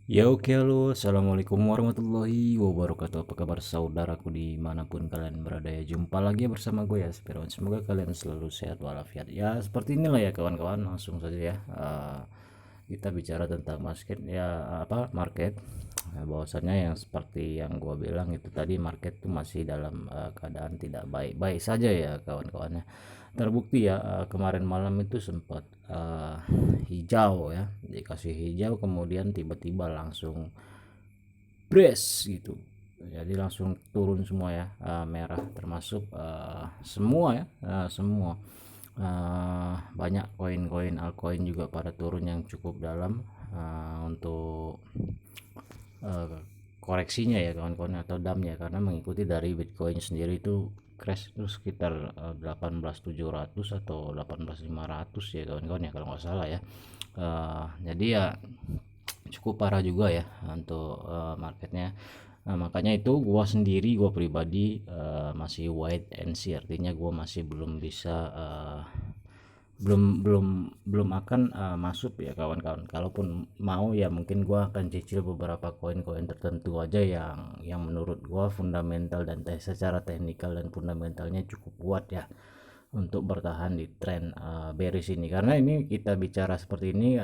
Ya oke, halo, assalamualaikum warahmatullahi wabarakatuh. Apa kabar saudaraku dimanapun kalian berada ya? Jumpa lagi bersama gue ya, Spirawan. Semoga kalian selalu sehat walafiat. Ya seperti inilah ya kawan-kawan. Langsung saja ya. Kita bicara tentang market ya, apa market. Bahwasannya yang seperti yang gue bilang itu tadi, market tuh masih dalam keadaan tidak baik-baik saja ya kawan-kawannya. Terbukti ya, kemarin malam itu sempat hijau ya, dikasih hijau, kemudian tiba-tiba langsung brace gitu, jadi langsung turun semua ya, merah termasuk semua ya, semua banyak koin-koin altcoin juga pada turun yang cukup dalam untuk eh, koreksinya ya kawan-kawan, atau damnya, karena mengikuti dari Bitcoin sendiri itu crash itu sekitar 18.700 atau 18.500 ya kawan-kawan ya, kalau nggak salah ya. Jadi ya cukup parah juga ya untuk marketnya. Nah, makanya itu gua sendiri, gua pribadi masih wait and see, artinya gua masih belum bisa, belum belum belum akan masuk ya kawan-kawan. Kalaupun mau ya mungkin gua akan cicil beberapa koin-koin tertentu aja yang menurut gua fundamental dan secara teknikal dan fundamentalnya cukup kuat ya untuk bertahan di tren bearish ini. Karena ini kita bicara seperti ini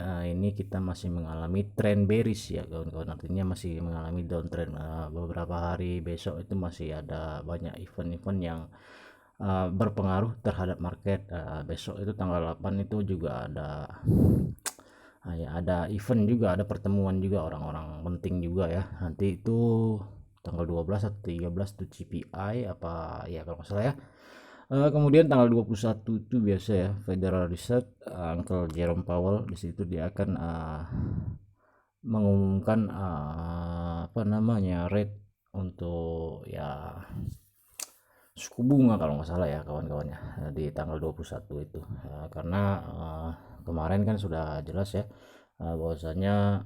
kita masih mengalami tren bearish ya kawan-kawan, artinya masih mengalami downtrend. Beberapa hari besok itu masih ada banyak event-event yang berpengaruh terhadap market. Besok itu tanggal 8 itu juga ada ya, ada event juga, ada pertemuan juga orang-orang penting juga ya. Nanti itu tanggal 12 atau 13 tuh CPI apa ya kalau nggak salah ya. Kemudian tanggal 21 itu biasa ya Federal Reserve, Uncle Jerome Powell di situ dia akan mengumumkan apa namanya rate untuk ya suku bunga kalau nggak salah ya kawan-kawannya, di tanggal 21 itu. Karena kemarin kan sudah jelas ya, bahwasanya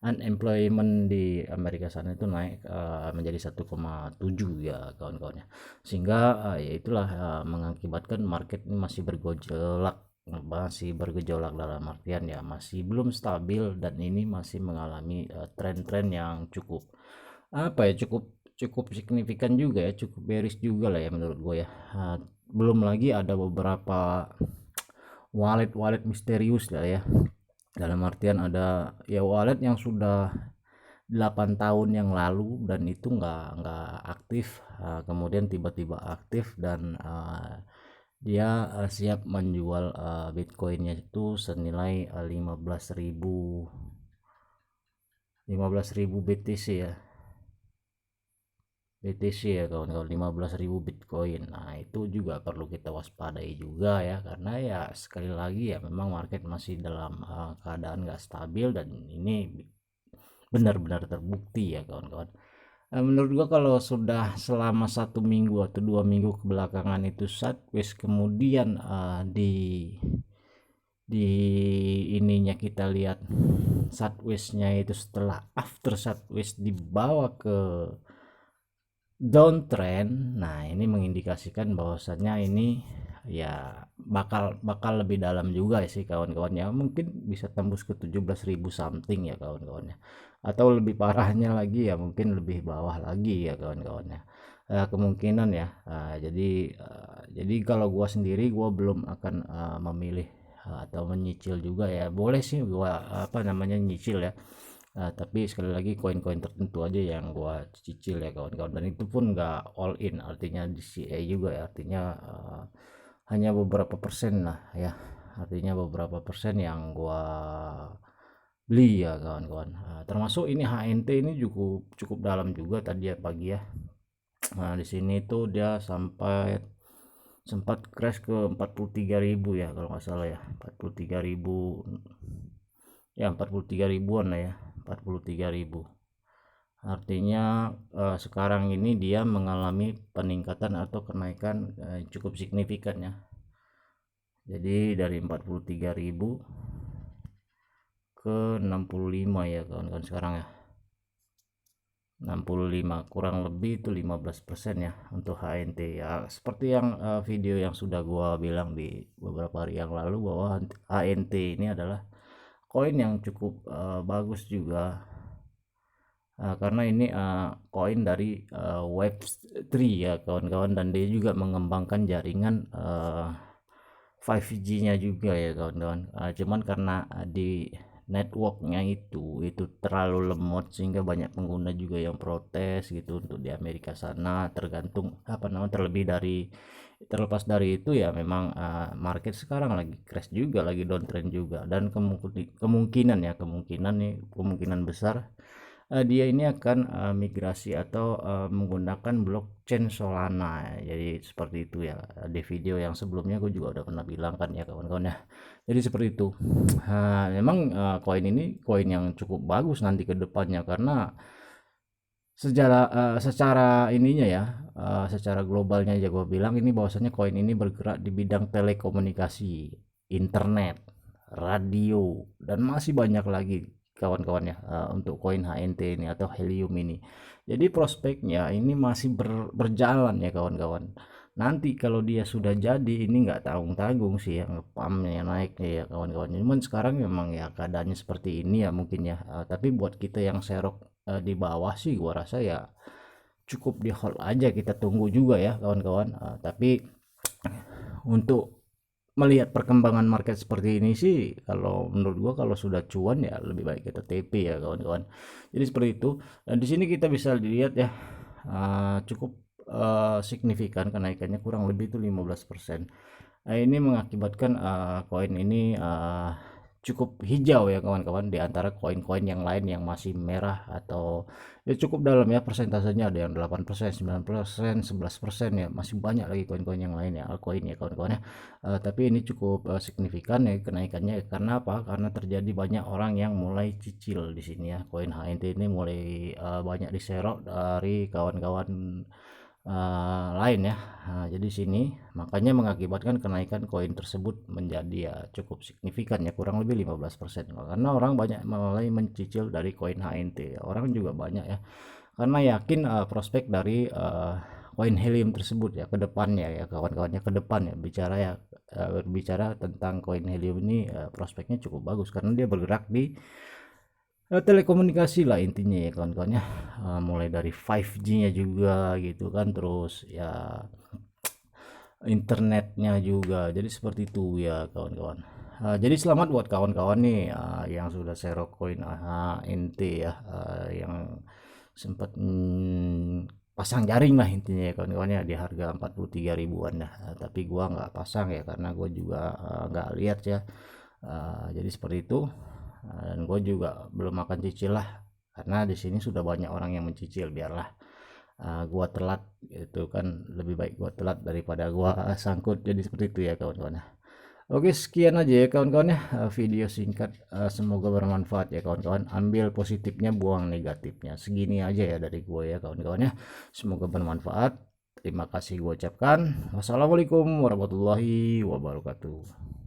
unemployment di Amerika sana itu naik menjadi 1,7 ya kawan-kawannya, sehingga ya itulah mengakibatkan market ini masih bergejolak dalam artian ya masih belum stabil, dan ini masih mengalami tren-tren yang cukup apa ya, cukup cukup signifikan juga ya, cukup bearish juga lah ya menurut gue ya. Belum lagi ada beberapa wallet-wallet misterius lah ya, dalam artian ada ya wallet yang sudah 8 tahun yang lalu dan itu nggak aktif, kemudian tiba-tiba aktif, dan dia siap menjual Bitcoinnya itu senilai 15.000 BTC ya, BTC ya kawan-kawan, 15.000 Bitcoin. Nah itu juga perlu kita waspadai juga ya, karena ya sekali lagi ya memang market masih dalam keadaan nggak stabil, dan ini benar-benar terbukti ya kawan-kawan. Menurut gua kalau sudah selama 1 minggu atau 2 minggu kebelakangan itu sideways, kemudian di ininya kita lihat sidewaysnya itu setelah after sideways dibawa ke downtrend, nah ini mengindikasikan bahwasannya ini ya bakal bakal lebih dalam juga sih kawan-kawan ya, mungkin bisa tembus ke 17.000 something ya kawan-kawannya, atau lebih parahnya lagi ya mungkin lebih bawah lagi ya kawan-kawannya. Kemungkinan ya. Jadi kalau gua sendiri gua belum akan memilih atau menyicil juga ya, boleh sih gua apa namanya nyicil ya. Tapi sekali lagi koin-koin tertentu aja yang gua cicil ya kawan-kawan, dan itu pun nggak all in, artinya di CA juga ya, artinya hanya beberapa persen lah ya, artinya beberapa persen yang gua beli ya kawan-kawan. Termasuk ini HNT ini cukup cukup dalam juga tadi ya pagi ya. Nah di sini tuh dia sampai sempat crash ke 43.000 ya kalau nggak salah ya, 43.000 ya, 43 ribuan lah ya, 43.000. Artinya sekarang ini dia mengalami peningkatan atau kenaikan cukup signifikan ya. Jadi dari 43.000 ke 65 ya kawan-kawan sekarang ya. 65 kurang lebih itu 15% ya untuk HNT ya, seperti yang video yang sudah gua bilang di beberapa hari yang lalu, bahwa HNT ini adalah koin yang cukup bagus juga. Karena ini koin dari Web3 ya kawan-kawan, dan dia juga mengembangkan jaringan 5G-nya juga ya kawan-kawan. Cuman karena di networknya itu terlalu lemot sehingga banyak pengguna juga yang protes gitu untuk di Amerika sana. Tergantung apa namanya, terlepas dari itu ya memang market sekarang lagi crash juga, lagi downtrend juga, dan kemungkinan besar dia ini akan migrasi atau menggunakan blockchain Solana. Jadi seperti itu ya. Di video yang sebelumnya gue juga udah pernah bilang kan ya kawan-kawan ya. Jadi seperti itu. Memang koin ini koin yang cukup bagus nanti ke depannya, karena secara ininya ya, secara globalnya aja gue bilang ini bahwasanya koin ini bergerak di bidang telekomunikasi, internet, radio, dan masih banyak lagi kawan-kawan ya, untuk koin HNT ini atau helium ini. Jadi prospeknya ini masih berjalan ya kawan-kawan. Nanti kalau dia sudah jadi ini nggak tanggung-tanggung sih ya, ngepamnya naiknya ya kawan-kawan. Cuman sekarang memang ya keadaannya seperti ini ya mungkin ya. Tapi buat kita yang serok di bawah sih gua rasa ya cukup di hold aja, kita tunggu juga ya kawan-kawan. Tapi untuk melihat perkembangan market seperti ini sih, kalau menurut gua kalau sudah cuan ya lebih baik kita TP ya kawan-kawan. Jadi seperti itu. Dan di sini kita bisa dilihat ya, cukup signifikan kenaikannya, kurang lebih itu 15%. Ini mengakibatkan koin ini cukup hijau ya kawan-kawan, di antara koin-koin yang lain yang masih merah atau ya cukup dalam ya persentasenya, ada yang 8%, 9%, 11% ya, masih banyak lagi koin-koin yang lain ya, altcoin ya kawan-kawan ya. Tapi ini cukup signifikan ya kenaikannya. Karena apa? Karena terjadi banyak orang yang mulai cicil di sini ya. Koin HNT ini mulai banyak diserok dari kawan-kawan lain ya. Jadi sini makanya mengakibatkan kenaikan koin tersebut menjadi ya cukup signifikan ya, kurang lebih 15%, karena orang banyak mulai mencicil dari koin HNT. Orang juga banyak ya, karena yakin prospek dari koin helium tersebut ya ke depannya ya kawan-kawannya, ke depan ya berbicara tentang koin helium ini, prospeknya cukup bagus karena dia bergerak di telekomunikasi lah intinya ya kawan-kawannya. Mulai dari 5G-nya juga gitu kan, terus ya internetnya juga. Jadi seperti itu ya kawan-kawan. Jadi selamat buat kawan-kawan nih yang sudah share koin inti ya, yang sempat pasang jaring lah intinya ya kawan-kawannya di harga 43 ribuan dah. Tapi gua nggak pasang ya karena gua juga nggak lihat ya. Jadi seperti itu. Dan gue juga belum makan cicil lah, karena di sini sudah banyak orang yang mencicil. Biarlah gua telat, itu kan lebih baik gua telat daripada gua sangkut. Jadi seperti itu ya kawan-kawan. Oke, sekian aja ya kawan-kawan ya, video singkat, semoga bermanfaat ya kawan-kawan. Ambil positifnya, buang negatifnya. Segini aja ya dari gue ya kawan-kawan ya, semoga bermanfaat. Terima kasih gue ucapkan. Wassalamualaikum warahmatullahi wabarakatuh.